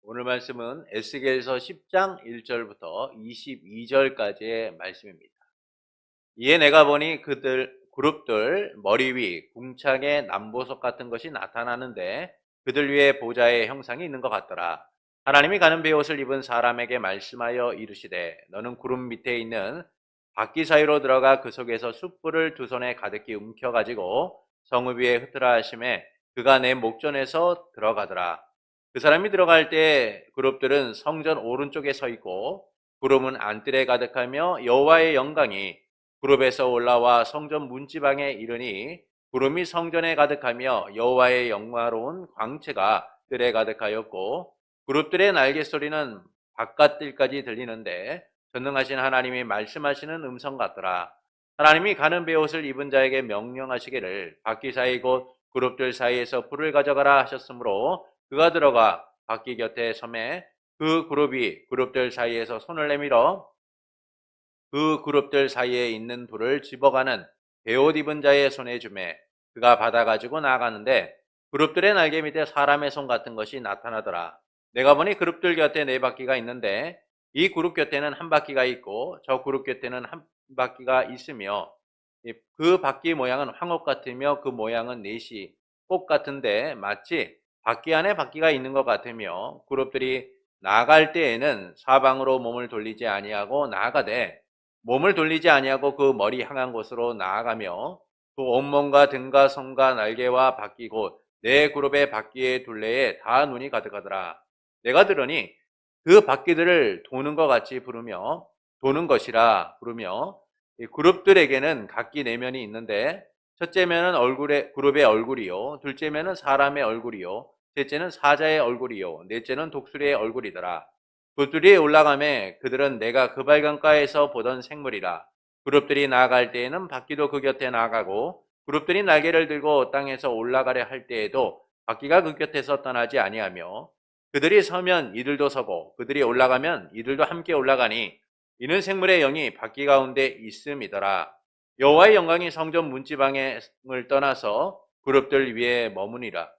오늘 말씀은 에스겔서 10장 1절부터 22절까지의 말씀입니다. 이에 내가 보니 그룹들 머리 위 궁창의 남보석 같은 것이 나타나는데 그들 위에 보좌의 형상이 있는 것 같더라. 하나님이 가는 베옷을 입은 사람에게 말씀하여 이르시되 너는 구름 밑에 있는 바퀴 사이로 들어가 그 속에서 숯불을 두 손에 가득히 움켜가지고 성읍 위에 흩으라 하심에 그가 내 목전에서 들어가더라. 그 사람이 들어갈 때 그룹들은 성전 오른쪽에 서 있고 구름은 안뜰에 가득하며 여호와의 영광이 그룹에서 올라와 성전 문지방에 이르니 구름이 성전에 가득하며 여호와의 영화로운 광채가 뜰에 가득하였고 그룹들의 날개 소리는 바깥 뜰까지 들리는데 전능하신 하나님이 말씀하시는 음성 같더라. 하나님이 가는 베옷을 입은 자에게 명령하시기를 바퀴 사이 곧 그룹들 사이에서 불을 가져가라 하셨으므로 그가 들어가 바퀴 곁에 서매 그 그룹들 사이에서 손을 내밀어 그 그룹들 사이에 있는 불을 집어가는 베옷 입은 자의 손에 주매 그가 받아가지고 나가는데 그룹들의 날개 밑에 사람의 손 같은 것이 나타나더라. 내가 보니 그룹들 곁에 네 바퀴가 있는데 이 그룹 곁에는 한 바퀴가 있고 저 그룹 곁에는 한 바퀴가 있으며 그 바퀴 모양은 황옥 같으며 그 모양은 넷이 꽃 같은데 마치 바퀴 안에 바퀴가 있는 것 같으며 그룹들이 나아갈 때에는 사방으로 몸을 돌리지 아니하고 나아가되 몸을 돌리지 아니하고 그 머리 향한 곳으로 나아가며 그 온몸과 등과 손과 날개와 바퀴 곧 네 그룹의 바퀴의 둘레에 다 눈이 가득하더라. 내가 들으니 그 바퀴들을 도는 것 같이 부르며 도는 것이라 부르며 이 그룹들에게는 각기 내면이 있는데 첫째면은 그룹의 얼굴이요 둘째면은 사람의 얼굴이요 셋째는 사자의 얼굴이요 넷째는 독수리의 얼굴이더라. 그들이 올라가매 그들은 내가 그 발광가에서 보던 생물이라. 그룹들이 나아갈 때에는 바퀴도 그 곁에 나아가고 그룹들이 날개를 들고 땅에서 올라가려 할 때에도 바퀴가 그 곁에서 떠나지 아니하며 그들이 서면 이들도 서고 그들이 올라가면 이들도 함께 올라가니 이는 생물의 영이 바퀴 가운데 있음이더라. 여호와의 영광이 성전 문지방을 떠나서 그룹들 위에 머무니라.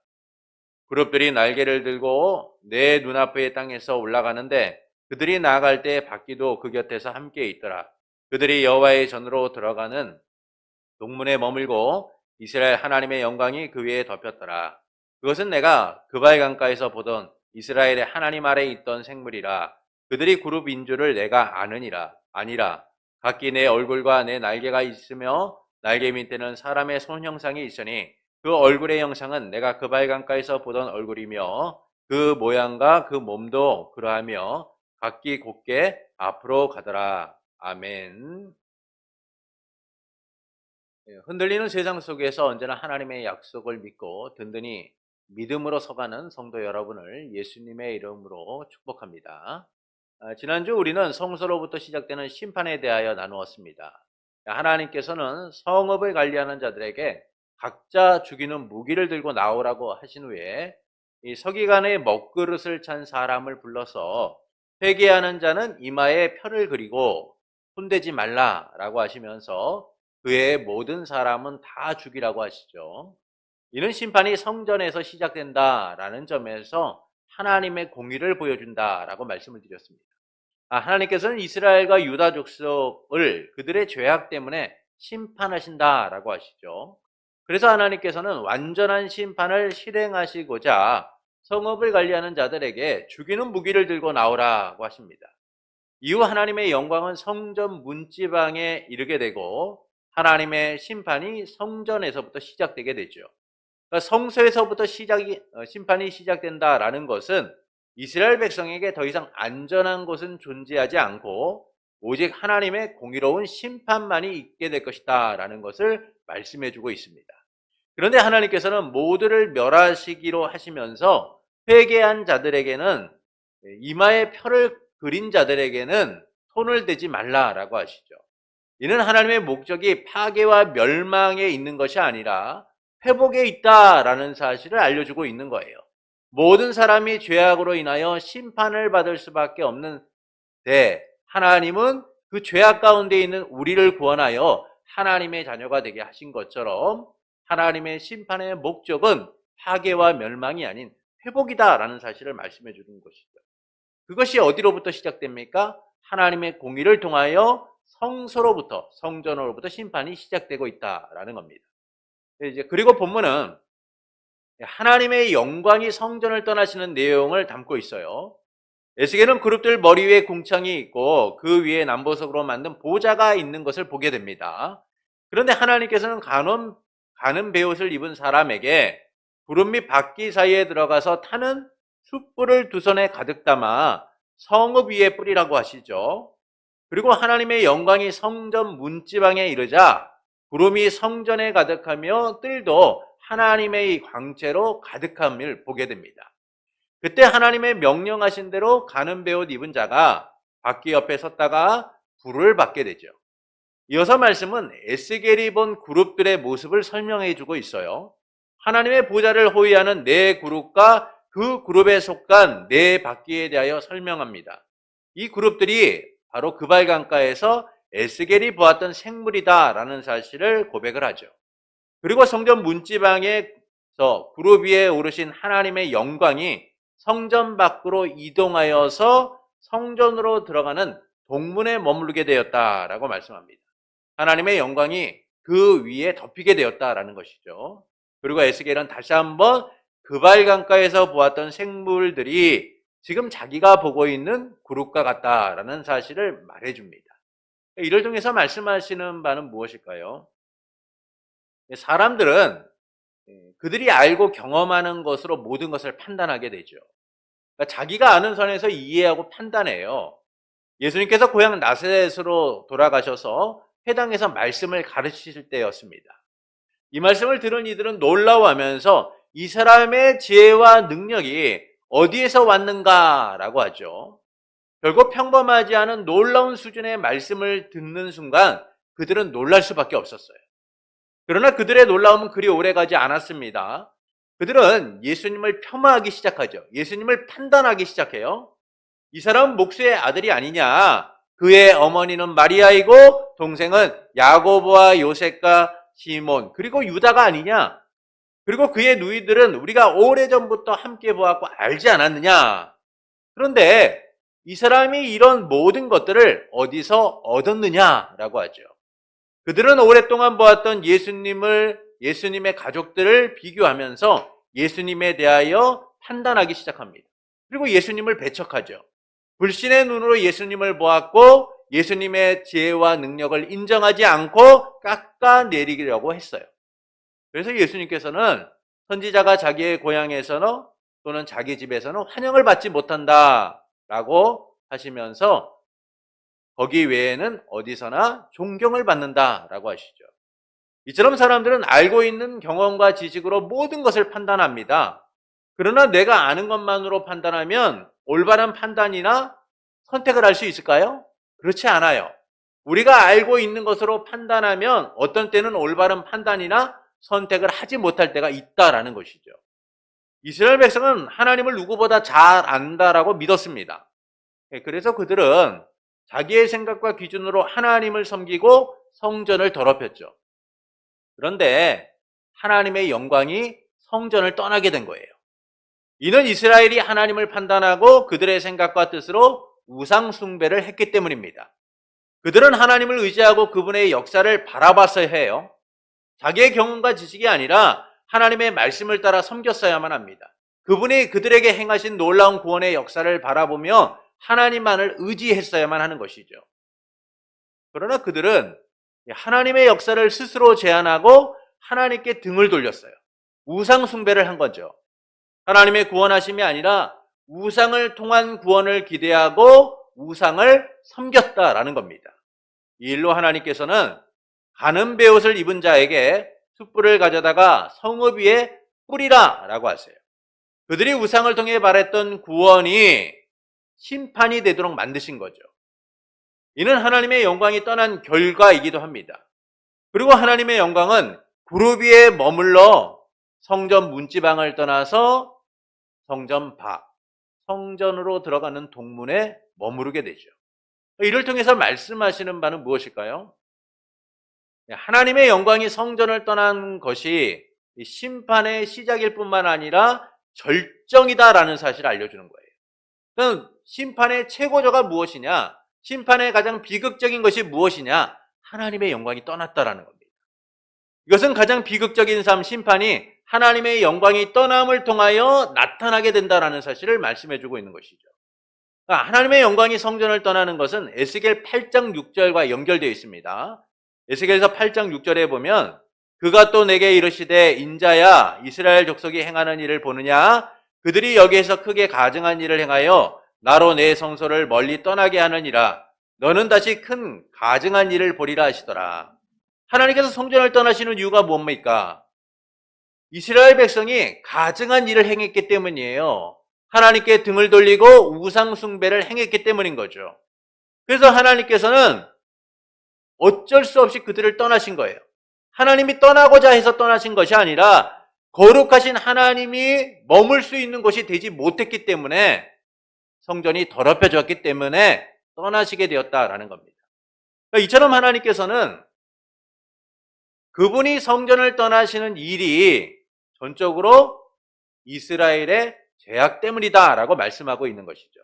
그룹들이 날개를 들고 내 눈앞의 땅에서 올라가는데 그들이 나아갈 때 바퀴도 그 곁에서 함께 있더라. 그들이 여호와의 전으로 들어가는 동문에 머물고 이스라엘 하나님의 영광이 그 위에 덮였더라. 그것은 내가 그발 강가에서 보던 이스라엘의 하나님 아래 있던 생물이라. 그들이 그룹인 줄을 내가 아니라 각기 내 얼굴과 내 날개가 있으며 날개 밑에는 사람의 손 형상이 있으니 그 얼굴의 형상은 내가 그발 강가에서 보던 얼굴이며 그 모양과 그 몸도 그러하며 각기 곧게 앞으로 가더라. 아멘. 흔들리는 세상 속에서 언제나 하나님의 약속을 믿고 든든히 믿음으로 서가는 성도 여러분을 예수님의 이름으로 축복합니다. 지난주 우리는 성소로부터 시작되는 심판에 대하여 나누었습니다. 하나님께서는 성읍을 관리하는 자들에게 각자 죽이는 무기를 들고 나오라고 하신 후에 이 서기관의 먹그릇을 찬 사람을 불러서 회개하는 자는 이마에 표를 그리고 손대지 말라라고 하시면서 그의 모든 사람은 다 죽이라고 하시죠. 이는 심판이 성전에서 시작된다라는 점에서 하나님의 공의를 보여준다라고 말씀을 드렸습니다. 하나님께서는 이스라엘과 유다 족속을 그들의 죄악 때문에 심판하신다라고 하시죠. 그래서 하나님께서는 완전한 심판을 실행하시고자 성읍을 관리하는 자들에게 죽이는 무기를 들고 나오라고 하십니다. 이후 하나님의 영광은 성전 문지방에 이르게 되고 하나님의 심판이 성전에서부터 시작되게 되죠. 그러니까 성소에서부터 심판이 시작된다라는 것은 이스라엘 백성에게 더 이상 안전한 곳은 존재하지 않고 오직 하나님의 공의로운 심판만이 있게 될 것이다 라는 것을 말씀해 주고 있습니다. 그런데 하나님께서는 모두를 멸하시기로 하시면서 회개한 자들에게는 이마에 표를 그린 자들에게는 손을 대지 말라라고 하시죠. 이는 하나님의 목적이 파괴와 멸망에 있는 것이 아니라 회복에 있다라는 사실을 알려주고 있는 거예요. 모든 사람이 죄악으로 인하여 심판을 받을 수밖에 없는데 하나님은 그 죄악 가운데 있는 우리를 구원하여 하나님의 자녀가 되게 하신 것처럼 하나님의 심판의 목적은 파괴와 멸망이 아닌 회복이다라는 사실을 말씀해 주는 것이죠. 그것이 어디로부터 시작됩니까? 하나님의 공의를 통하여 성소로부터, 성전으로부터 심판이 시작되고 있다라는 겁니다. 이제 그리고 본문은 하나님의 영광이 성전을 떠나시는 내용을 담고 있어요. 에스겔은 그룹들 머리 위에 궁창이 있고 그 위에 남보석으로 만든 보좌가 있는 것을 보게 됩니다. 그런데 하나님께서는 가는 베옷을 입은 사람에게 구름 및 바퀴 사이에 들어가서 타는 숯불을 두 손에 가득 담아 성읍 위에 뿌리라고 하시죠. 그리고 하나님의 영광이 성전 문지방에 이르자 구름이 성전에 가득하며 뜰도 하나님의 광채로 가득함을 보게 됩니다. 그때 하나님의 명령하신 대로 가는 베옷 입은 자가 바퀴 옆에 섰다가 불을 받게 되죠. 이어서 말씀은 에스겔이 본 그룹들의 모습을 설명해 주고 있어요. 하나님의 보좌를 호위하는 네 그룹과 그 그룹에 속한 네 바퀴에 대하여 설명합니다. 이 그룹들이 바로 그발 강가에서 에스겔이 보았던 생물이다라는 사실을 고백을 하죠. 그리고 성전 문지방에서 그룹 위에 오르신 하나님의 영광이 성전 밖으로 이동하여서 성전으로 들어가는 동문에 머무르게 되었다라고 말씀합니다. 하나님의 영광이 그 위에 덮이게 되었다라는 것이죠. 그리고 에스겔은 다시 한번 그발 강가에서 보았던 생물들이 지금 자기가 보고 있는 그룹과 같다라는 사실을 말해줍니다. 이를 통해서 말씀하시는 바는 무엇일까요? 사람들은 그들이 알고 경험하는 것으로 모든 것을 판단하게 되죠. 그러니까 자기가 아는 선에서 이해하고 판단해요. 예수님께서 고향 나사렛으로 돌아가셔서 회당에서 말씀을 가르치실 때였습니다. 이 말씀을 들은 이들은 놀라워하면서 이 사람의 지혜와 능력이 어디에서 왔는가라고 하죠. 결국 평범하지 않은 놀라운 수준의 말씀을 듣는 순간 그들은 놀랄 수밖에 없었어요. 그러나 그들의 놀라움은 그리 오래가지 않았습니다. 그들은 예수님을 폄하하기 시작하죠. 예수님을 판단하기 시작해요. 이 사람은 목수의 아들이 아니냐? 그의 어머니는 마리아이고 동생은 야고보와 요셉과 시몬 그리고 유다가 아니냐? 그리고 그의 누이들은 우리가 오래전부터 함께 보았고 알지 않았느냐? 그런데 이 사람이 이런 모든 것들을 어디서 얻었느냐라고 하죠. 그들은 오랫동안 보았던 예수님의 가족들을 비교하면서 예수님에 대하여 판단하기 시작합니다. 그리고 예수님을 배척하죠. 불신의 눈으로 예수님을 보았고 예수님의 지혜와 능력을 인정하지 않고 깎아내리려고 했어요. 그래서 예수님께서는 선지자가 자기의 고향에서는 또는 자기 집에서는 환영을 받지 못한다라고 하시면서 거기 외에는 어디서나 존경을 받는다라고 하시죠. 이처럼 사람들은 알고 있는 경험과 지식으로 모든 것을 판단합니다. 그러나 내가 아는 것만으로 판단하면 올바른 판단이나 선택을 할 수 있을까요? 그렇지 않아요. 우리가 알고 있는 것으로 판단하면 어떤 때는 올바른 판단이나 선택을 하지 못할 때가 있다라는 것이죠. 이스라엘 백성은 하나님을 누구보다 잘 안다라고 믿었습니다. 그래서 그들은 자기의 생각과 기준으로 하나님을 섬기고 성전을 더럽혔죠. 그런데 하나님의 영광이 성전을 떠나게 된 거예요. 이는 이스라엘이 하나님을 판단하고 그들의 생각과 뜻으로 우상 숭배를 했기 때문입니다. 그들은 하나님을 의지하고 그분의 역사를 바라봤어야 해요. 자기의 경험과 지식이 아니라 하나님의 말씀을 따라 섬겼어야만 합니다. 그분이 그들에게 행하신 놀라운 구원의 역사를 바라보며 하나님만을 의지했어야만 하는 것이죠. 그러나 그들은 하나님의 역사를 스스로 제한하고 하나님께 등을 돌렸어요. 우상 숭배를 한 거죠. 하나님의 구원하심이 아니라 우상을 통한 구원을 기대하고 우상을 섬겼다라는 겁니다. 이 일로 하나님께서는 가는 베옷을 입은 자에게 숯불을 가져다가 성읍 위에 뿌리라 라고 하세요. 그들이 우상을 통해 바랬던 구원이 심판이 되도록 만드신 거죠. 이는 하나님의 영광이 떠난 결과이기도 합니다. 그리고 하나님의 영광은 그룹 위에 머물러 성전 문지방을 떠나서 성전 밖, 성전으로 들어가는 동문에 머무르게 되죠. 이를 통해서 말씀하시는 바는 무엇일까요? 하나님의 영광이 성전을 떠난 것이 심판의 시작일 뿐만 아니라 절정이다라는 사실을 알려주는 거예요. 그럼 심판의 최고조가 무엇이냐? 심판의 가장 비극적인 것이 무엇이냐? 하나님의 영광이 떠났다라는 겁니다. 이것은 가장 비극적인 삶, 심판이 하나님의 영광이 떠남을 통하여 나타나게 된다라는 사실을 말씀해주고 있는 것이죠. 그러니까 하나님의 영광이 성전을 떠나는 것은 에스겔 8장 6절과 연결되어 있습니다. 에스겔서 8장 6절에 보면 그가 또 내게 이르시되 인자야 이스라엘 족속이 행하는 일을 보느냐? 그들이 여기에서 크게 가증한 일을 행하여 나로 내 성소를 멀리 떠나게 하느니라. 너는 다시 큰 가증한 일을 보리라 하시더라. 하나님께서 성전을 떠나시는 이유가 뭡니까? 이스라엘 백성이 가증한 일을 행했기 때문이에요. 하나님께 등을 돌리고 우상 숭배를 행했기 때문인 거죠. 그래서 하나님께서는 어쩔 수 없이 그들을 떠나신 거예요. 하나님이 떠나고자 해서 떠나신 것이 아니라 거룩하신 하나님이 머물 수 있는 곳이 되지 못했기 때문에 성전이 더럽혀졌기 때문에 떠나시게 되었다라는 겁니다. 그러니까 이처럼 하나님께서는 그분이 성전을 떠나시는 일이 전적으로 이스라엘의 죄악 때문이다라고 말씀하고 있는 것이죠.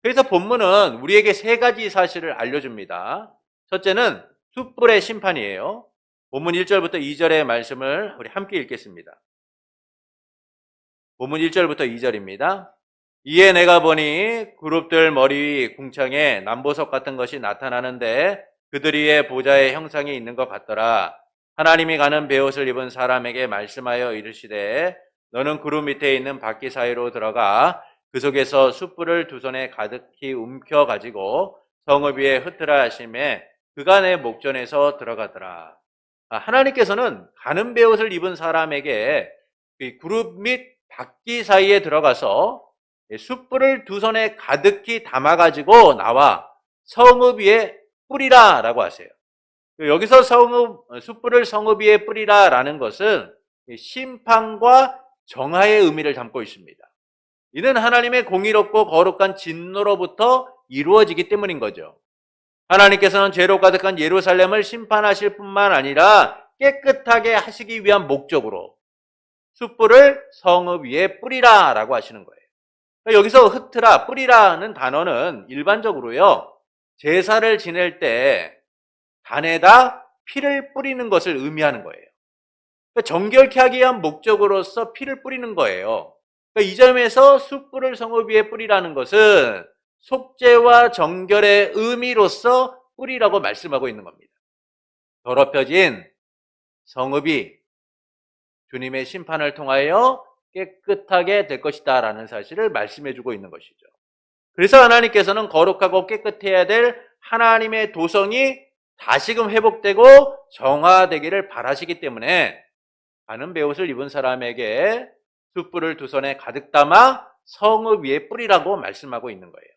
그래서 본문은 우리에게 세 가지 사실을 알려줍니다. 첫째는 숯불의 심판이에요. 본문 1절부터 2절의 말씀을 우리 함께 읽겠습니다. 본문 1절부터 2절입니다. 이에 내가 보니 그룹들 머리 위 궁창에 남보석 같은 것이 나타나는데 그들 위에 보좌의 형상이 있는 것 같더라. 하나님이 가는 베옷을 입은 사람에게 말씀하여 이르시되 너는 그룹 밑에 있는 바퀴 사이로 들어가 그 속에서 숯불을 두 손에 가득히 움켜 가지고 성읍 위에 흩으라 하심에 그가 내 목전에서 들어가더라. 하나님께서는 가는 베옷을 입은 사람에게 그룹 및 바퀴 사이에 들어가서 숯불을 두 손에 가득히 담아가지고 나와 성읍 위에 뿌리라 라고 하세요. 여기서 숯불을 성읍 위에 뿌리라 라는 것은 심판과 정화의 의미를 담고 있습니다. 이는 하나님의 공의롭고 거룩한 진노로부터 이루어지기 때문인 거죠. 하나님께서는 죄로 가득한 예루살렘을 심판하실 뿐만 아니라 깨끗하게 하시기 위한 목적으로 숯불을 성읍 위에 뿌리라 라고 하시는 거예요. 여기서 흩으라, 뿌리라는 단어는 일반적으로요, 제사를 지낼 때 단에다 피를 뿌리는 것을 의미하는 거예요. 정결케 하기 위한 목적으로서 피를 뿌리는 거예요. 이 점에서 숯불을 성읍 위에 뿌리라는 것은 속죄와 정결의 의미로서 뿌리라고 말씀하고 있는 겁니다. 더럽혀진 성읍이 주님의 심판을 통하여 깨끗하게 될 것이다 라는 사실을 말씀해주고 있는 것이죠. 그래서 하나님께서는 거룩하고 깨끗해야 될 하나님의 도성이 다시금 회복되고 정화되기를 바라시기 때문에 가는 베옷을 입은 사람에게 숯불을 두 손에 가득 담아 성읍 위에 뿌리라고 말씀하고 있는 거예요.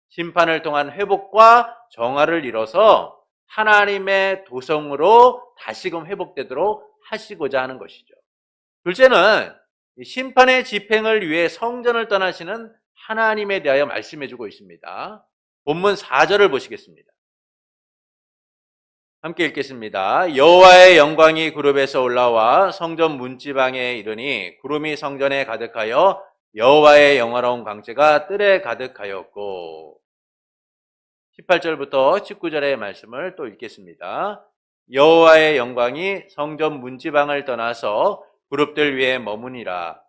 심판을 통한 회복과 정화를 이뤄서 하나님의 도성으로 다시금 회복되도록 하시고자 하는 것이죠. 둘째는 심판의 집행을 위해 성전을 떠나시는 하나님에 대하여 말씀해주고 있습니다. 본문 4절을 보시겠습니다. 함께 읽겠습니다. 여호와의 영광이 구름에서 올라와 성전 문지방에 이르니 구름이 성전에 가득하여 여호와의 영화로운 광채가 뜰에 가득하였고. 18절부터 19절의 말씀을 또 읽겠습니다. 여호와의 영광이 성전 문지방을 떠나서 그룹들 위에 머무니라.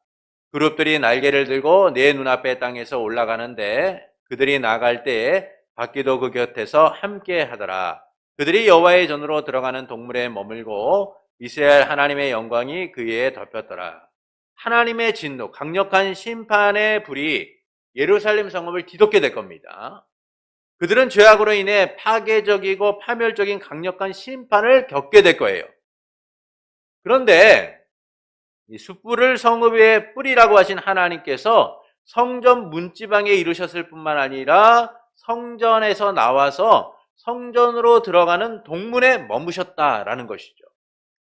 그룹들이 날개를 들고 내 눈앞에 땅에서 올라가는데 그들이 나갈 때에 바퀴도 그 곁에서 함께 하더라. 그들이 여호와의 전으로 들어가는 동물에 머물고 이스라엘 하나님의 영광이 그 위에 덮였더라. 하나님의 진노, 강력한 심판의 불이 예루살렘 성읍을 뒤덮게 될 겁니다. 그들은 죄악으로 인해 파괴적이고 파멸적인 강력한 심판을 겪게 될 거예요. 그런데 이 숯불을 성읍 위에 뿌리라고 하신 하나님께서 성전 문지방에 이르셨을 뿐만 아니라 성전에서 나와서 성전으로 들어가는 동문에 머무셨다라는 것이죠.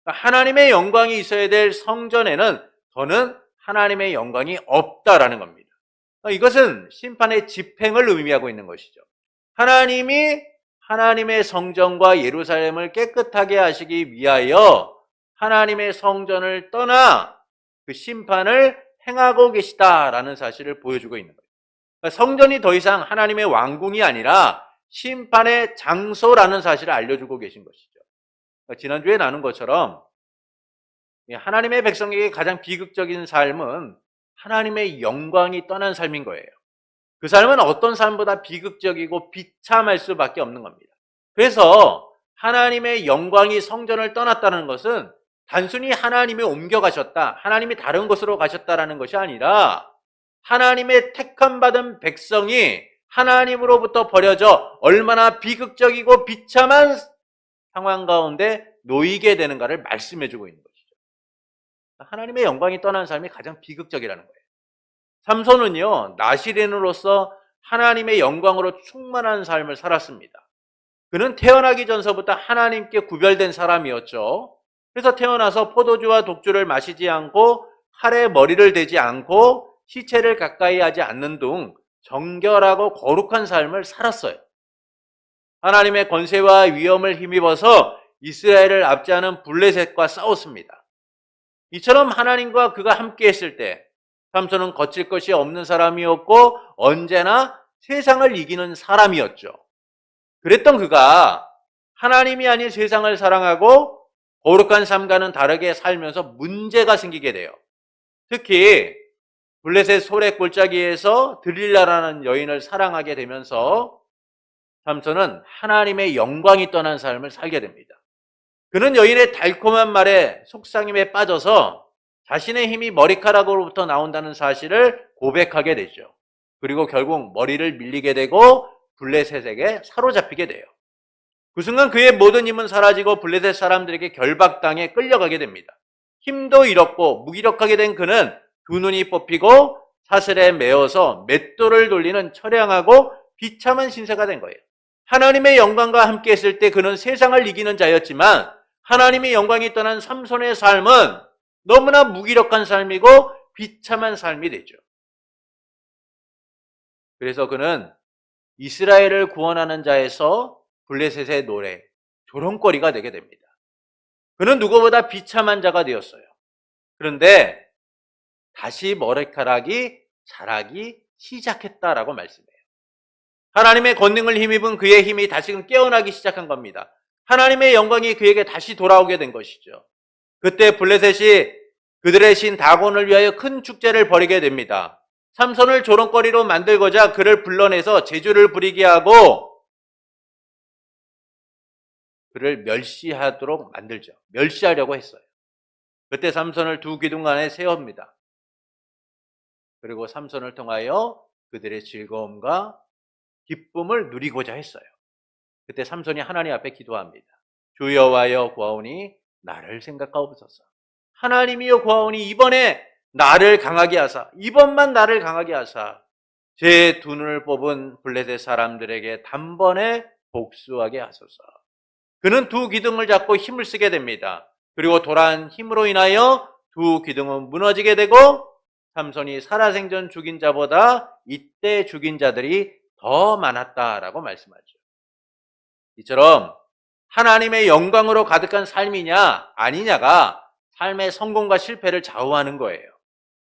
하나님의 영광이 있어야 될 성전에는 더는 하나님의 영광이 없다라는 겁니다. 이것은 심판의 집행을 의미하고 있는 것이죠. 하나님이 하나님의 성전과 예루살렘을 깨끗하게 하시기 위하여 하나님의 성전을 떠나 그 심판을 행하고 계시다라는 사실을 보여주고 있는 거예요. 그러니까 성전이 더 이상 하나님의 왕궁이 아니라 심판의 장소라는 사실을 알려주고 계신 것이죠. 그러니까 지난주에 나눈 것처럼 하나님의 백성에게 가장 비극적인 삶은 하나님의 영광이 떠난 삶인 거예요. 그 삶은 어떤 삶보다 비극적이고 비참할 수밖에 없는 겁니다. 그래서 하나님의 영광이 성전을 떠났다는 것은 단순히 하나님이 옮겨가셨다, 하나님이 다른 곳으로 가셨다라는 것이 아니라 하나님의 택함받은 백성이 하나님으로부터 버려져 얼마나 비극적이고 비참한 상황 가운데 놓이게 되는가를 말씀해주고 있는 것이죠. 하나님의 영광이 떠난 삶이 가장 비극적이라는 거예요. 삼손은요, 나시린으로서 하나님의 영광으로 충만한 삶을 살았습니다. 그는 태어나기 전서부터 하나님께 구별된 사람이었죠. 그래서 태어나서 포도주와 독주를 마시지 않고 칼에 머리를 대지 않고 시체를 가까이 하지 않는 등 정결하고 거룩한 삶을 살았어요. 하나님의 권세와 위엄을 힘입어서 이스라엘을 압제하는 블레셋과 싸웠습니다. 이처럼 하나님과 그가 함께 했을 때 삼손은 거칠 것이 없는 사람이었고 언제나 세상을 이기는 사람이었죠. 그랬던 그가 하나님이 아닌 세상을 사랑하고 거룩한 삶과는 다르게 살면서 문제가 생기게 돼요. 특히 블레셋 소래 골짜기에서 들릴라라는 여인을 사랑하게 되면서 삼손은 하나님의 영광이 떠난 삶을 살게 됩니다. 그는 여인의 달콤한 말에 속상임에 빠져서 자신의 힘이 머리카락으로부터 나온다는 사실을 고백하게 되죠. 그리고 결국 머리를 밀리게 되고 블레셋에게 사로잡히게 돼요. 그 순간 그의 모든 힘은 사라지고 블레셋 사람들에게 결박당해 끌려가게 됩니다. 힘도 잃었고 무기력하게 된 그는 두 눈이 뽑히고 사슬에 매어서 맷돌을 돌리는 처량하고 비참한 신세가 된 거예요. 하나님의 영광과 함께 했을 때 그는 세상을 이기는 자였지만 하나님의 영광이 떠난 삼손의 삶은 너무나 무기력한 삶이고 비참한 삶이 되죠. 그래서 그는 이스라엘을 구원하는 자에서 블레셋의 노래, 조롱거리가 되게 됩니다. 그는 누구보다 비참한 자가 되었어요. 그런데 다시 머리카락이 자라기 시작했다라고 말씀해요. 하나님의 권능을 힘입은 그의 힘이 다시금 깨어나기 시작한 겁니다. 하나님의 영광이 그에게 다시 돌아오게 된 것이죠. 그때 블레셋이 그들의 신 다곤을 위하여 큰 축제를 벌이게 됩니다. 삼손을 조롱거리로 만들고자 그를 불러내서 제주를 부리게 하고 그를 멸시하도록 만들죠. 멸시하려고 했어요. 그때 삼손을 두 기둥 안에 세웁니다. 그리고 삼손을 통하여 그들의 즐거움과 기쁨을 누리고자 했어요. 그때 삼손이 하나님 앞에 기도합니다. 주 여호와여 구하오니 나를 생각하옵소서. 하나님이여 구하오니 이번에 나를 강하게 하사, 이번만 나를 강하게 하사 제 두 눈을 뽑은 블레셋 사람들에게 단번에 복수하게 하소서. 그는 두 기둥을 잡고 힘을 쓰게 됩니다. 그리고 도란 힘으로 인하여 두 기둥은 무너지게 되고 삼손이 살아생전 죽인 자보다 이때 죽인 자들이 더 많았다라고 말씀하죠. 이처럼 하나님의 영광으로 가득한 삶이냐 아니냐가 삶의 성공과 실패를 좌우하는 거예요.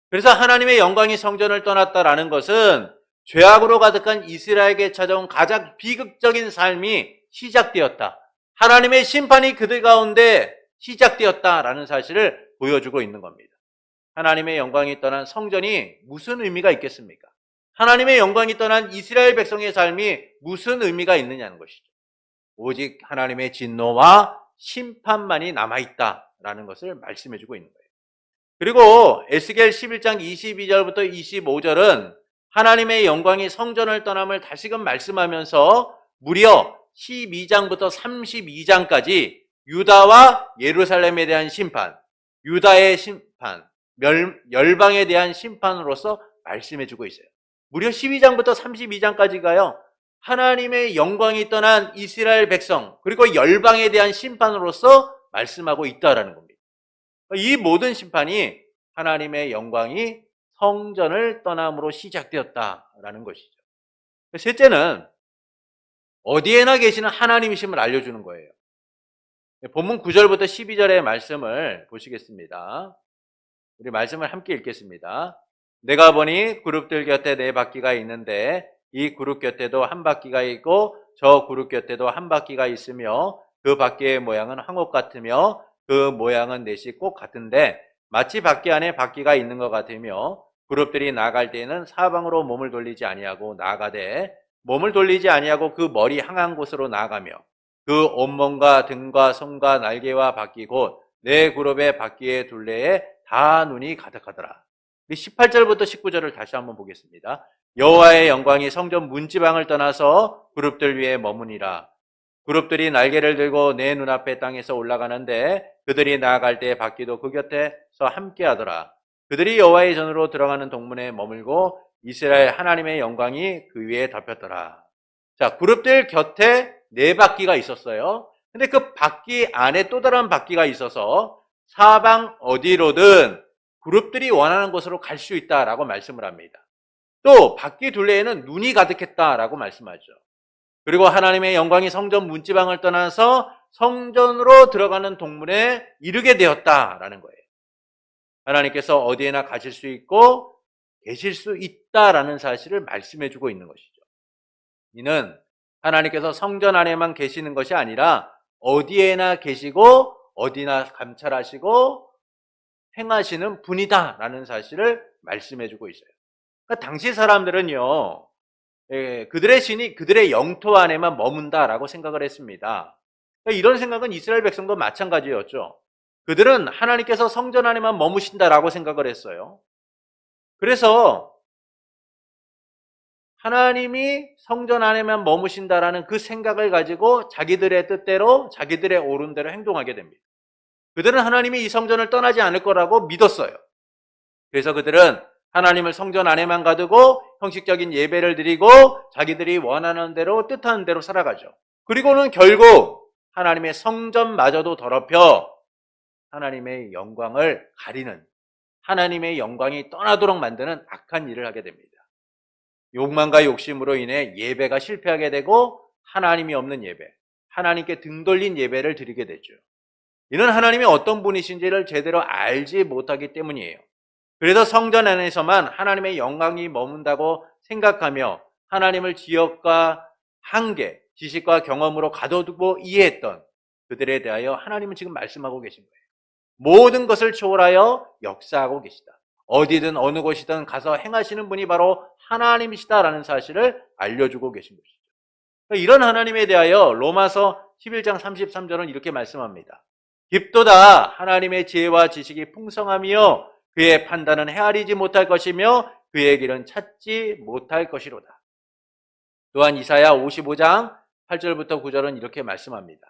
그래서 하나님의 영광이 성전을 떠났다라는 것은 죄악으로 가득한 이스라엘에게 찾아온 가장 비극적인 삶이 시작되었다. 하나님의 심판이 그들 가운데 시작되었다라는 사실을 보여주고 있는 겁니다. 하나님의 영광이 떠난 성전이 무슨 의미가 있겠습니까? 하나님의 영광이 떠난 이스라엘 백성의 삶이 무슨 의미가 있느냐는 것이죠. 오직 하나님의 진노와 심판만이 남아있다라는 것을 말씀해주고 있는 거예요. 그리고 에스겔 11장 22절부터 25절은 하나님의 영광이 성전을 떠남을 다시금 말씀하면서 무려 12장부터 32장까지 유다와 예루살렘에 대한 심판, 유다의 심판, 열방에 대한 심판으로서 말씀해주고 있어요. 무려 12장부터 32장까지가요. 하나님의 영광이 떠난 이스라엘 백성 그리고 열방에 대한 심판으로서 말씀하고 있다라는 겁니다. 이 모든 심판이 하나님의 영광이 성전을 떠남으로 시작되었다라는 것이죠. 셋째는 어디에나 계시는 하나님이심을 알려주는 거예요. 본문 9절부터 12절의 말씀을 보시겠습니다. 우리 말씀을 함께 읽겠습니다. 내가 보니 그룹들 곁에 네 바퀴가 있는데 이 그룹 곁에도 한 바퀴가 있고 저 그룹 곁에도 한 바퀴가 있으며 그 바퀴의 모양은 황옥 같으며 그 모양은 넷이 꼭 같은데 마치 바퀴 안에 바퀴가 있는 것 같으며 그룹들이 나아갈 때에는 사방으로 몸을 돌리지 아니하고 나아가되 몸을 돌리지 아니하고 그 머리 향한 곳으로 나아가며 그 온몸과 등과 손과 날개와 바퀴 곧 네 그룹의 바퀴의 둘레에 다 눈이 가득하더라. 18절부터 19절을 다시 한번 보겠습니다. 여호와의 영광이 성전 문지방을 떠나서 그룹들 위에 머무니라. 그룹들이 날개를 들고 내 눈앞에 땅에서 올라가는데 그들이 나아갈 때 바퀴도 그 곁에서 함께하더라. 그들이 여호와의 전으로 들어가는 동문에 머물고 이스라엘 하나님의 영광이 그 위에 덮였더라. 자, 그룹들 곁에 네 바퀴가 있었어요. 근데 그 바퀴 안에 또 다른 바퀴가 있어서 사방 어디로든 그룹들이 원하는 곳으로 갈 수 있다라고 말씀을 합니다. 또 바퀴 둘레에는 눈이 가득했다라고 말씀하죠. 그리고 하나님의 영광이 성전 문지방을 떠나서 성전으로 들어가는 동문에 이르게 되었다라는 거예요. 하나님께서 어디에나 가실 수 있고 계실 수 있다라는 사실을 말씀해 주고 있는 것이죠. 이는 하나님께서 성전 안에만 계시는 것이 아니라 어디에나 계시고 어디나 감찰하시고 행하시는 분이다라는 사실을 말씀해 주고 있어요. 그러니까 당시 사람들은요, 그들의 신이 그들의 영토 안에만 머문다라고 생각을 했습니다. 그러니까 이런 생각은 이스라엘 백성도 마찬가지였죠. 그들은 하나님께서 성전 안에만 머무신다라고 생각을 했어요. 그래서 하나님이 성전 안에만 머무신다라는 그 생각을 가지고 자기들의 뜻대로 자기들의 옳은 대로 행동하게 됩니다. 그들은 하나님이 이 성전을 떠나지 않을 거라고 믿었어요. 그래서 그들은 하나님을 성전 안에만 가두고 형식적인 예배를 드리고 자기들이 원하는 대로 뜻하는 대로 살아가죠. 그리고는 결국 하나님의 성전마저도 더럽혀 하나님의 영광을 가리는, 하나님의 영광이 떠나도록 만드는 악한 일을 하게 됩니다. 욕망과 욕심으로 인해 예배가 실패하게 되고 하나님이 없는 예배, 하나님께 등 돌린 예배를 드리게 되죠. 이는 하나님이 어떤 분이신지를 제대로 알지 못하기 때문이에요. 그래서 성전 안에서만 하나님의 영광이 머문다고 생각하며 하나님을 지역과 한계, 지식과 경험으로 가둬두고 이해했던 그들에 대하여 하나님은 지금 말씀하고 계신 거예요. 모든 것을 초월하여 역사하고 계시다. 어디든 어느 곳이든 가서 행하시는 분이 바로 하나님이시다라는 사실을 알려주고 계신 것이죠. 이런 하나님에 대하여 로마서 11장 33절은 이렇게 말씀합니다. 깊도다 하나님의 지혜와 지식이 풍성하며 그의 판단은 헤아리지 못할 것이며 그의 길은 찾지 못할 것이로다. 또한 이사야 55장 8절부터 9절은 이렇게 말씀합니다.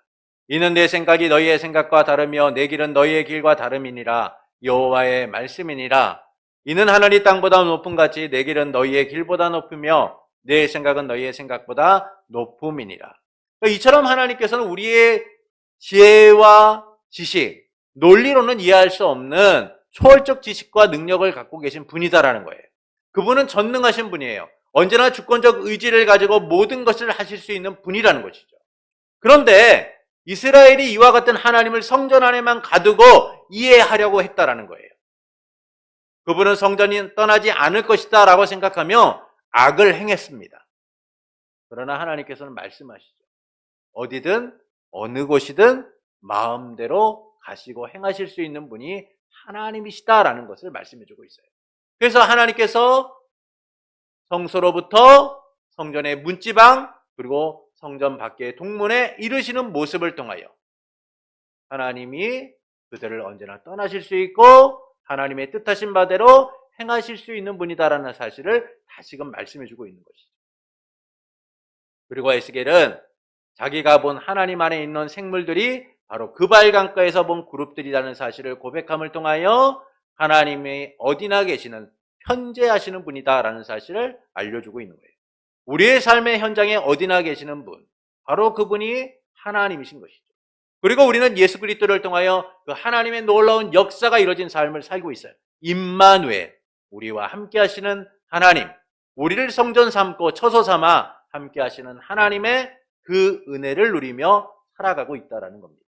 이는 내 생각이 너희의 생각과 다르며 내 길은 너희의 길과 다름이니라. 여호와의 말씀이니라. 이는 하늘이 땅보다 높음 같이 내 길은 너희의 길보다 높으며 내 생각은 너희의 생각보다 높음이니라. 이처럼 하나님께서는 우리의 지혜와 지식, 논리로는 이해할 수 없는 초월적 지식과 능력을 갖고 계신 분이다라는 거예요. 그분은 전능하신 분이에요. 언제나 주권적 의지를 가지고 모든 것을 하실 수 있는 분이라는 것이죠. 그런데 이스라엘이 이와 같은 하나님을 성전 안에만 가두고 이해하려고 했다라는 거예요. 그분은 성전이 떠나지 않을 것이다 라고 생각하며 악을 행했습니다. 그러나 하나님께서는 말씀하시죠. 어디든 어느 곳이든 마음대로 가시고 행하실 수 있는 분이 하나님이시다라는 것을 말씀해주고 있어요. 그래서 하나님께서 성소로부터 성전의 문지방 그리고 성전 밖의 동문에 이르시는 모습을 통하여 하나님이 그들을 언제나 떠나실 수 있고 하나님의 뜻하신 바대로 행하실 수 있는 분이다라는 사실을 다시금 말씀해주고 있는 것이죠. 그리고 에스겔은 자기가 본 하나님 안에 있는 생물들이 바로 그발강가에서 본 그룹들이라는 사실을 고백함을 통하여 하나님이 어디나 계시는 현재하시는 분이다라는 사실을 알려주고 있는 거예요. 우리의 삶의 현장에 어디나 계시는 분, 바로 그분이 하나님이신 것이죠. 그리고 우리는 예수 그리스도를 통하여 그 하나님의 놀라운 역사가 이루어진 삶을 살고 있어요. 임마누엘, 우리와 함께 하시는 하나님, 우리를 성전 삼고 처소 삼아 함께 하시는 하나님의 그 은혜를 누리며 살아가고 있다는 겁니다.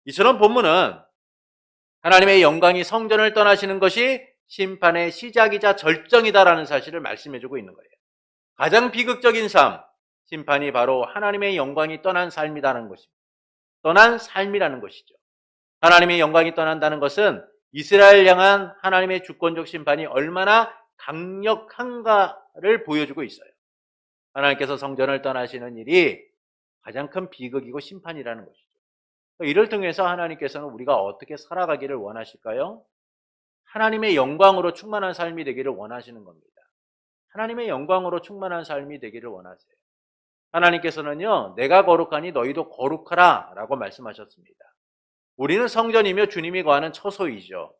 이처럼 본문은 하나님의 영광이 성전을 떠나시는 것이 심판의 시작이자 절정이다라는 사실을 말씀해주고 있는 거예요. 가장 비극적인 삶, 심판이 바로 하나님의 영광이 떠난 삶이라는 것입니다. 떠난 삶이라는 것이죠. 하나님의 영광이 떠난다는 것은 이스라엘 향한 하나님의 주권적 심판이 얼마나 강력한가를 보여주고 있어요. 하나님께서 성전을 떠나시는 일이 가장 큰 비극이고 심판이라는 것이죠. 이를 통해서 하나님께서는 우리가 어떻게 살아가기를 원하실까요? 하나님의 영광으로 충만한 삶이 되기를 원하시는 겁니다. 하나님의 영광으로 충만한 삶이 되기를 원하세요. 하나님께서는요, 내가 거룩하니 너희도 거룩하라 라고 말씀하셨습니다. 우리는 성전이며 주님이 거하는 처소이죠.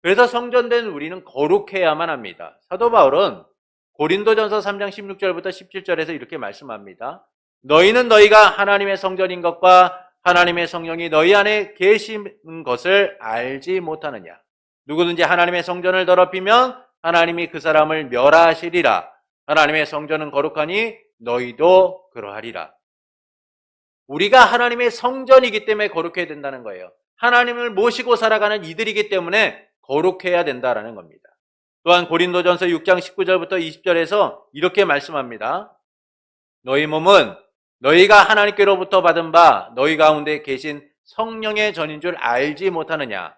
그래서 성전된 우리는 거룩해야만 합니다. 사도 바울은 고린도전서 3장 16절부터 17절에서 이렇게 말씀합니다. 너희는 너희가 하나님의 성전인 것과 하나님의 성령이 너희 안에 계신 것을 알지 못하느냐. 누구든지 하나님의 성전을 더럽히면 하나님이 그 사람을 멸하시리라. 하나님의 성전은 거룩하니 너희도 그러하리라. 우리가 하나님의 성전이기 때문에 거룩해야 된다는 거예요. 하나님을 모시고 살아가는 이들이기 때문에 거룩해야 된다는 겁니다. 또한 고린도전서 6장 19절부터 20절에서 이렇게 말씀합니다. 너희 몸은 너희가 하나님께로부터 받은 바 너희 가운데 계신 성령의 전인 줄 알지 못하느냐.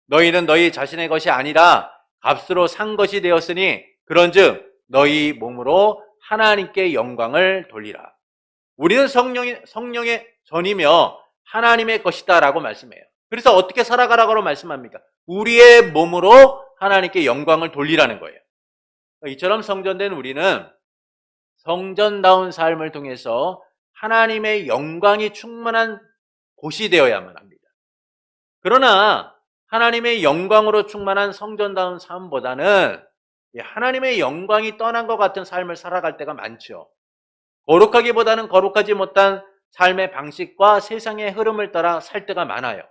너희는 너희 자신의 것이 아니라 값으로 산 것이 되었으니 그런즉 너희 몸으로 하나님께 영광을 돌리라. 우리는 성령의 전이며 하나님의 것이다 라고 말씀해요. 그래서 어떻게 살아가라고 말씀합니까? 우리의 몸으로 하나님께 영광을 돌리라는 거예요. 이처럼 성전된 우리는 성전다운 삶을 통해서 하나님의 영광이 충만한 곳이 되어야만 합니다. 그러나 하나님의 영광으로 충만한 성전다운 삶보다는 하나님의 영광이 떠난 것 같은 삶을 살아갈 때가 많죠. 거룩하기보다는 거룩하지 못한 삶의 방식과 세상의 흐름을 따라 살 때가 많아요.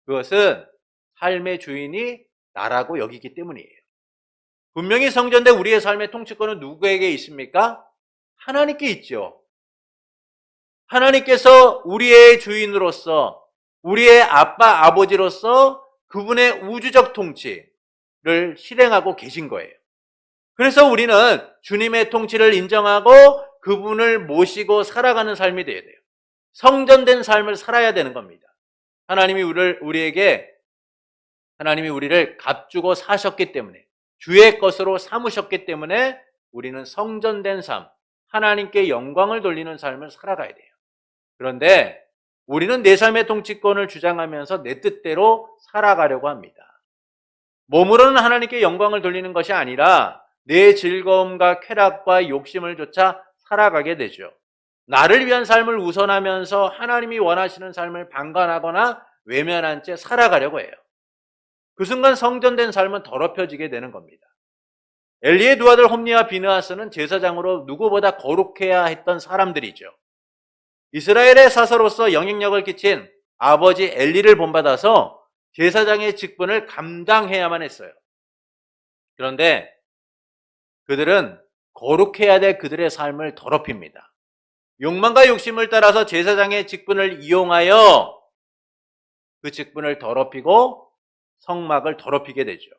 그것은 삶의 주인이 나라고 여기기 때문이에요. 분명히 성전된 우리의 삶의 통치권은 누구에게 있습니까? 하나님께 있죠. 하나님께서 우리의 주인으로서, 우리의 아빠, 아버지로서 그분의 우주적 통치를 실행하고 계신 거예요. 그래서 우리는 주님의 통치를 인정하고 그분을 모시고 살아가는 삶이 되어야 돼요. 성전된 삶을 살아야 되는 겁니다. 하나님이 우리를 값주고 사셨기 때문에, 주의 것으로 삼으셨기 때문에 우리는 성전된 삶, 하나님께 영광을 돌리는 삶을 살아가야 돼요. 그런데 우리는 내 삶의 통치권을 주장하면서 내 뜻대로 살아가려고 합니다. 몸으로는 하나님께 영광을 돌리는 것이 아니라 내 즐거움과 쾌락과 욕심을 쫓아 살아가게 되죠. 나를 위한 삶을 우선하면서 하나님이 원하시는 삶을 방관하거나 외면한 채 살아가려고 해요. 그 순간 성전된 삶은 더럽혀지게 되는 겁니다. 엘리의 두 아들 홈니와 비느하스는 제사장으로 누구보다 거룩해야 했던 사람들이죠. 이스라엘의 사서로서 영향력을 끼친 아버지 엘리를 본받아서 제사장의 직분을 감당해야만 했어요. 그런데 그들은 거룩해야 될 그들의 삶을 더럽힙니다. 욕망과 욕심을 따라서 제사장의 직분을 이용하여 그 직분을 더럽히고 성막을 더럽히게 되죠.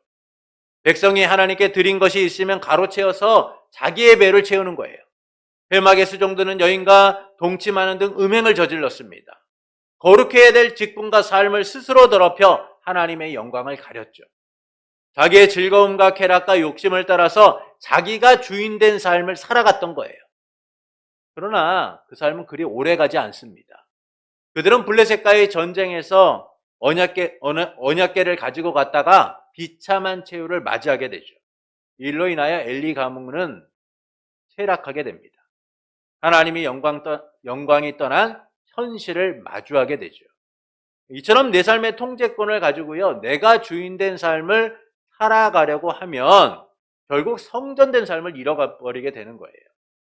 백성이 하나님께 드린 것이 있으면 가로채어서 자기의 배를 채우는 거예요. 회막에 수종드는 여인과 동침하는 등 음행을 저질렀습니다. 거룩해야 될 직분과 삶을 스스로 더럽혀 하나님의 영광을 가렸죠. 자기의 즐거움과 쾌락과 욕심을 따라서 자기가 주인된 삶을 살아갔던 거예요. 그러나 그 삶은 그리 오래가지 않습니다. 그들은 블레셋과의 전쟁에서 언약궤를 가지고 갔다가 비참한 최후를 맞이하게 되죠. 일로 인하여 엘리 가문은 쇠락하게 됩니다. 하나님이 영광이 떠난 현실을 마주하게 되죠. 이처럼 내 삶의 통제권을 가지고요, 내가 주인된 삶을 살아가려고 하면 결국 성전된 삶을 잃어버리게 되는 거예요.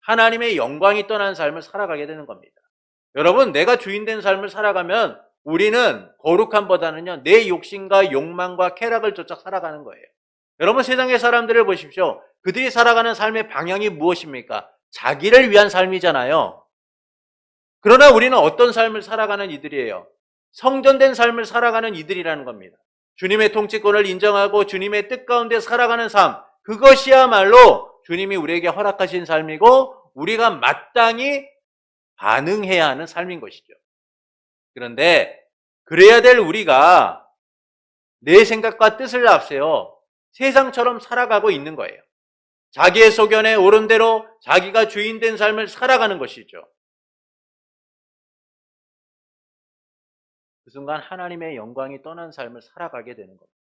하나님의 영광이 떠난 삶을 살아가게 되는 겁니다. 여러분, 내가 주인된 삶을 살아가면 우리는 거룩함보다는요, 내 욕심과 욕망과 쾌락을 쫓아 살아가는 거예요. 여러분, 세상의 사람들을 보십시오. 그들이 살아가는 삶의 방향이 무엇입니까? 자기를 위한 삶이잖아요. 그러나 우리는 어떤 삶을 살아가는 이들이에요? 성전된 삶을 살아가는 이들이라는 겁니다. 주님의 통치권을 인정하고 주님의 뜻 가운데 살아가는 삶, 그것이야말로 주님이 우리에게 허락하신 삶이고 우리가 마땅히 반응해야 하는 삶인 것이죠. 그런데 그래야 될 우리가 내 생각과 뜻을 앞세워 세상처럼 살아가고 있는 거예요. 자기의 소견에 옳은 대로 자기가 주인된 삶을 살아가는 것이죠. 그 순간 하나님의 영광이 떠난 삶을 살아가게 되는 겁니다.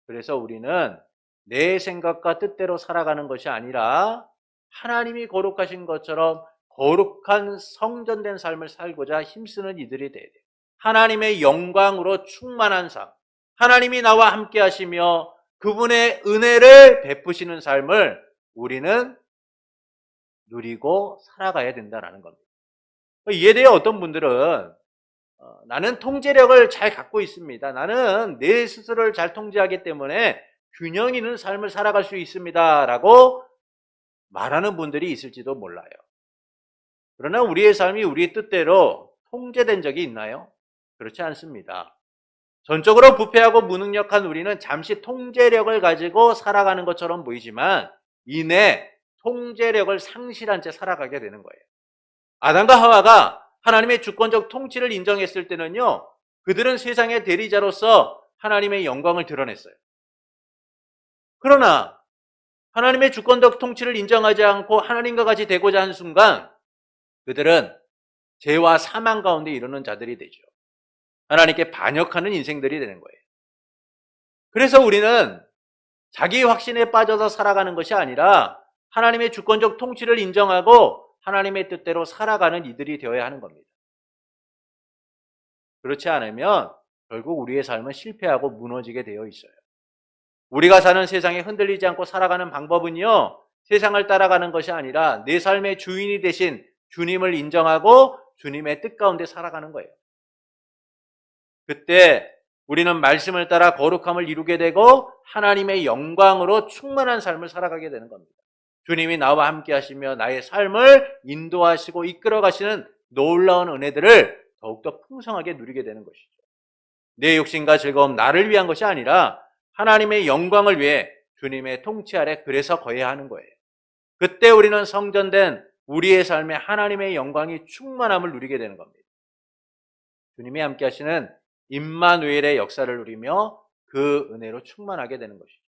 그래서 우리는 내 생각과 뜻대로 살아가는 것이 아니라 하나님이 거룩하신 것처럼 거룩한 성전된 삶을 살고자 힘쓰는 이들이 돼야 돼요. 하나님의 영광으로 충만한 삶, 하나님이 나와 함께 하시며 그분의 은혜를 베푸시는 삶을 우리는 누리고 살아가야 된다는 겁니다. 이에 대해 어떤 분들은 나는 통제력을 잘 갖고 있습니다. 나는 내 스스로를 잘 통제하기 때문에 균형 있는 삶을 살아갈 수 있습니다. 라고 말하는 분들이 있을지도 몰라요. 그러나 우리의 삶이 우리의 뜻대로 통제된 적이 있나요? 그렇지 않습니다. 전적으로 부패하고 무능력한 우리는 잠시 통제력을 가지고 살아가는 것처럼 보이지만 이내 통제력을 상실한 채 살아가게 되는 거예요. 아담과 하와가 하나님의 주권적 통치를 인정했을 때는요, 그들은 세상의 대리자로서 하나님의 영광을 드러냈어요. 그러나 하나님의 주권적 통치를 인정하지 않고 하나님과 같이 되고자 하는 순간 그들은 죄와 사망 가운데 이르는 자들이 되죠. 하나님께 반역하는 인생들이 되는 거예요. 그래서 우리는 자기 확신에 빠져서 살아가는 것이 아니라 하나님의 주권적 통치를 인정하고 하나님의 뜻대로 살아가는 이들이 되어야 하는 겁니다. 그렇지 않으면 결국 우리의 삶은 실패하고 무너지게 되어 있어요. 우리가 사는 세상에 흔들리지 않고 살아가는 방법은요, 세상을 따라가는 것이 아니라 내 삶의 주인이 되신 주님을 인정하고 주님의 뜻 가운데 살아가는 거예요. 그때 우리는 말씀을 따라 거룩함을 이루게 되고 하나님의 영광으로 충만한 삶을 살아가게 되는 겁니다. 주님이 나와 함께 하시며 나의 삶을 인도하시고 이끌어 가시는 놀라운 은혜들을 더욱더 풍성하게 누리게 되는 것이죠. 내 욕심과 즐거움, 나를 위한 것이 아니라 하나님의 영광을 위해 주님의 통치 아래 그래서 거해야 하는 거예요. 그때 우리는 성전된 우리의 삶에 하나님의 영광이 충만함을 누리게 되는 겁니다. 주님이 함께 하시는 임마누엘의 역사를 누리며 그 은혜로 충만하게 되는 것이죠.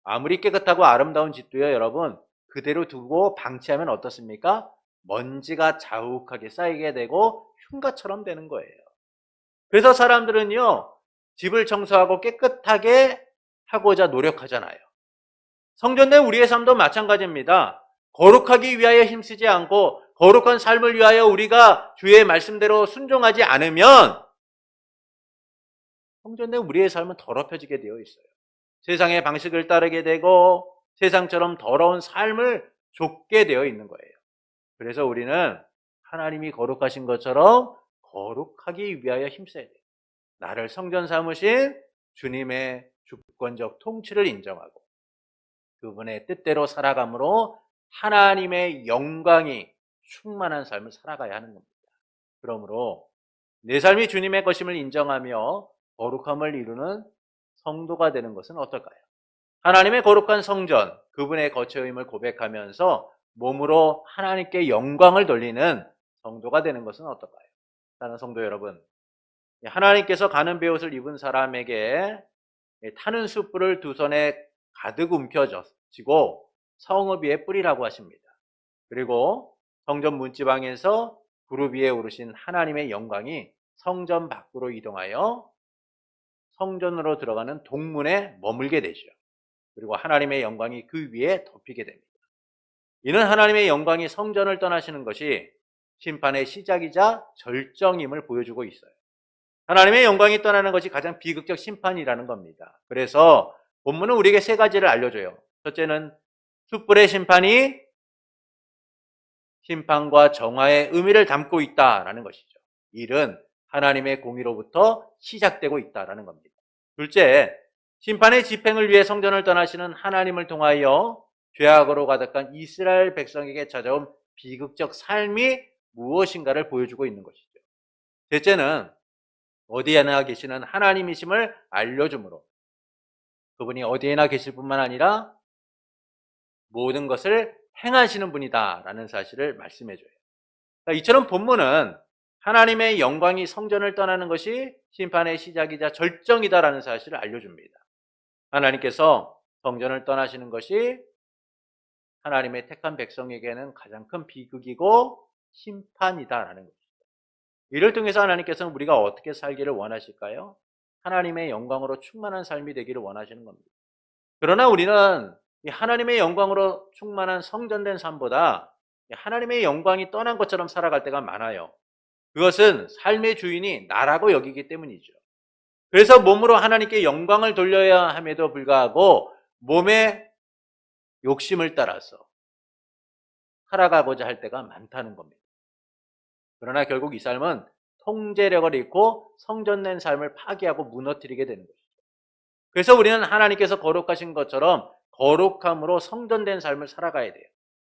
아무리 깨끗하고 아름다운 집도요, 여러분, 그대로 두고 방치하면 어떻습니까? 먼지가 자욱하게 쌓이게 되고 흉가처럼 되는 거예요. 그래서 사람들은요, 집을 청소하고 깨끗하게 하고자 노력하잖아요. 성전된 우리의 삶도 마찬가지입니다. 거룩하기 위하여 힘쓰지 않고 거룩한 삶을 위하여 우리가 주의 말씀대로 순종하지 않으면 성전된 우리의 삶은 더럽혀지게 되어 있어요. 세상의 방식을 따르게 되고 세상처럼 더러운 삶을 좇게 되어 있는 거예요. 그래서 우리는 하나님이 거룩하신 것처럼 거룩하기 위하여 힘써야 돼요. 나를 성전 삼으신 주님의 주권적 통치를 인정하고 그분의 뜻대로 살아감으로 하나님의 영광이 충만한 삶을 살아가야 하는 겁니다. 그러므로 내 삶이 주님의 것임을 인정하며 거룩함을 이루는 성도가 되는 것은 어떨까요? 하나님의 거룩한 성전, 그분의 거처임을 고백하면서 몸으로 하나님께 영광을 돌리는 성도가 되는 것은 어떨까요? 사랑하는 성도 여러분, 하나님께서 가는 베옷을 입은 사람에게 타는 숯불을 두 손에 가득 움켜쥐고 성읍 위에 뿌리라고 하십니다. 그리고 성전 문지방에서 구름 위에 오르신 하나님의 영광이 성전 밖으로 이동하여 성전으로 들어가는 동문에 머물게 되죠. 그리고 하나님의 영광이 그 위에 덮이게 됩니다. 이는 하나님의 영광이 성전을 떠나시는 것이 심판의 시작이자 절정임을 보여주고 있어요. 하나님의 영광이 떠나는 것이 가장 비극적 심판이라는 겁니다. 그래서 본문은 우리에게 세 가지를 알려줘요. 첫째는 숯불의 심판이 심판과 정화의 의미를 담고 있다라는 것이죠. 일은 하나님의 공의로부터 시작되고 있다라는 겁니다. 둘째, 심판의 집행을 위해 성전을 떠나시는 하나님을 통하여 죄악으로 가득한 이스라엘 백성에게 찾아온 비극적 삶이 무엇인가를 보여주고 있는 것이죠. 셋째는 어디에나 계시는 하나님이심을 알려주므로 그분이 어디에나 계실 뿐만 아니라 모든 것을 행하시는 분이다라는 사실을 말씀해줘요. 그러니까 이처럼 본문은 하나님의 영광이 성전을 떠나는 것이 심판의 시작이자 절정이다라는 사실을 알려줍니다. 하나님께서 성전을 떠나시는 것이 하나님의 택한 백성에게는 가장 큰 비극이고 심판이다라는 것입니다. 이를 통해서 하나님께서는 우리가 어떻게 살기를 원하실까요? 하나님의 영광으로 충만한 삶이 되기를 원하시는 겁니다. 그러나 우리는 이 하나님의 영광으로 충만한 성전된 삶보다 하나님의 영광이 떠난 것처럼 살아갈 때가 많아요. 그것은 삶의 주인이 나라고 여기기 때문이죠. 그래서 몸으로 하나님께 영광을 돌려야 함에도 불구하고 몸의 욕심을 따라서 살아가고자 할 때가 많다는 겁니다. 그러나 결국 이 삶은 통제력을 잃고 성전된 삶을 파괴하고 무너뜨리게 되는 것이죠. 그래서 우리는 하나님께서 거룩하신 것처럼 거룩함으로 성전된 삶을 살아가야 돼요.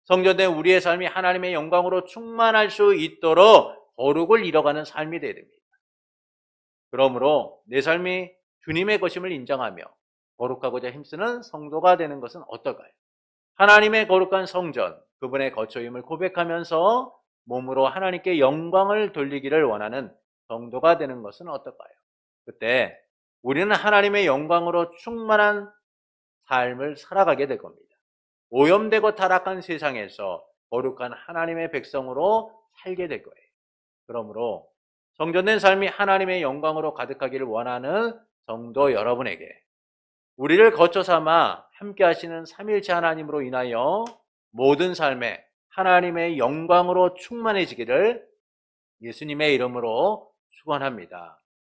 성전된 우리의 삶이 하나님의 영광으로 충만할 수 있도록 거룩을 이뤄가는 삶이 되어야 됩니다. 그러므로 내 삶이 주님의 것임을 인정하며 거룩하고자 힘쓰는 성도가 되는 것은 어떨까요? 하나님의 거룩한 성전, 그분의 거처임을 고백하면서 몸으로 하나님께 영광을 돌리기를 원하는 성도가 되는 것은 어떨까요? 그때 우리는 하나님의 영광으로 충만한 삶을 살아가게 될 겁니다. 오염되고 타락한 세상에서 거룩한 하나님의 백성으로 살게 될 거예요. 그러므로 성전된 삶이 하나님의 영광으로 가득하기를 원하는 성도 여러분에게 우리를 거처 삼아 함께 하시는 삼위일체 하나님으로 인하여 모든 삶에 하나님의 영광으로 충만해지기를 예수님의 이름으로 축원합니다.